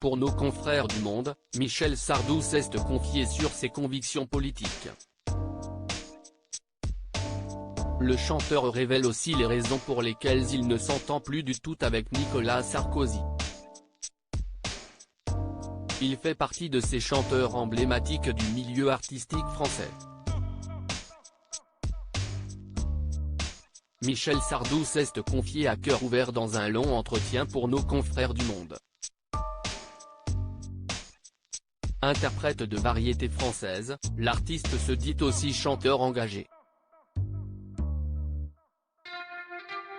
Pour nos confrères du Monde, Michel Sardou s'est confié sur ses convictions politiques. Le chanteur révèle aussi les raisons pour lesquelles il ne s'entend plus du tout avec Nicolas Sarkozy. Il fait partie de ces chanteurs emblématiques du milieu artistique français. Michel Sardou s'est confié à cœur ouvert dans un long entretien pour nos confrères du Monde. Interprète de variété française, l'artiste se dit aussi chanteur engagé.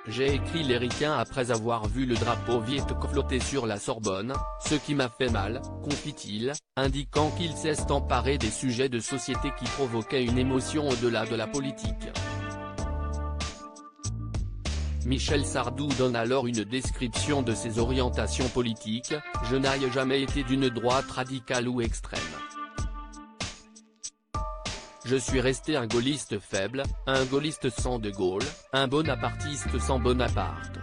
J'ai écrit les ricains après avoir vu le drapeau vietcong flotter sur la Sorbonne, ce qui m'a fait mal, confie-t-il, indiquant qu'il s'est emparé des sujets de société qui provoquaient une émotion au-delà de la politique. Michel Sardou donne alors une description de ses orientations politiques: « Je n'ai jamais été d'une droite radicale ou extrême. Je suis resté un gaulliste faible, un gaulliste sans De Gaulle, un bonapartiste sans Bonaparte.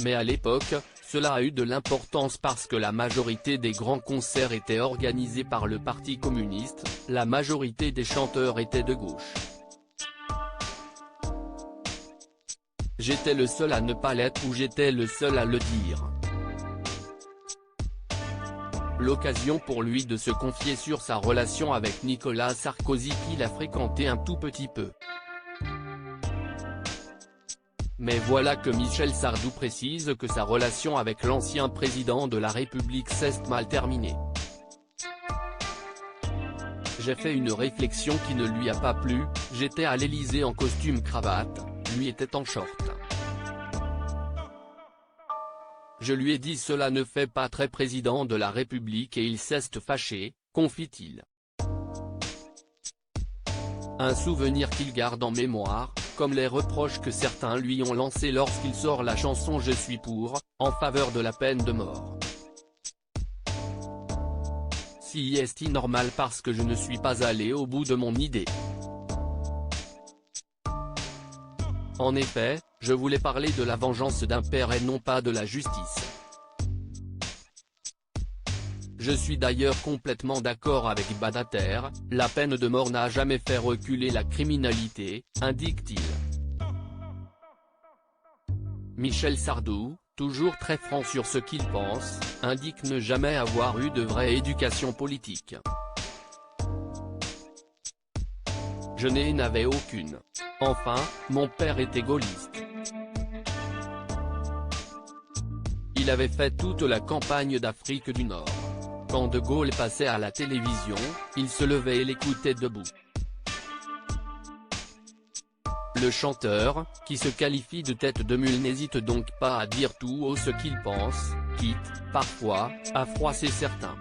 Mais à l'époque, cela a eu de l'importance parce que la majorité des grands concerts étaient organisés par le Parti communiste, la majorité des chanteurs étaient de gauche. J'étais le seul à ne pas l'être ou j'étais le seul à le dire. » L'occasion pour lui de se confier sur sa relation avec Nicolas Sarkozy qu'il a fréquenté un tout petit peu. Mais voilà que Michel Sardou précise que sa relation avec l'ancien président de la République s'est mal terminée. J'ai fait une réflexion qui ne lui a pas plu, j'étais à l'Élysée en costume cravate, lui était en short. Je lui ai dit cela ne fait pas très président de la République et il s'est fâché, confie-t-il. Un souvenir qu'il garde en mémoire, comme les reproches que certains lui ont lancés lorsqu'il sort la chanson Je suis pour, en faveur de la peine de mort. Si est normal parce que je ne suis pas allé au bout de mon idée. En effet, je voulais parler de la vengeance d'un père et non pas de la justice. Je suis d'ailleurs complètement d'accord avec Badinter, la peine de mort n'a jamais fait reculer la criminalité, indique-t-il. Michel Sardou, toujours très franc sur ce qu'il pense, indique ne jamais avoir eu de vraie éducation politique. Je n'avais aucune. Enfin, mon père était gaulliste. Il avait fait toute la campagne d'Afrique du Nord. Quand De Gaulle passait à la télévision, il se levait et l'écoutait debout. Le chanteur, qui se qualifie de tête de mule n'hésite donc pas à dire tout haut ce qu'il pense, quitte, parfois, à froisser certains.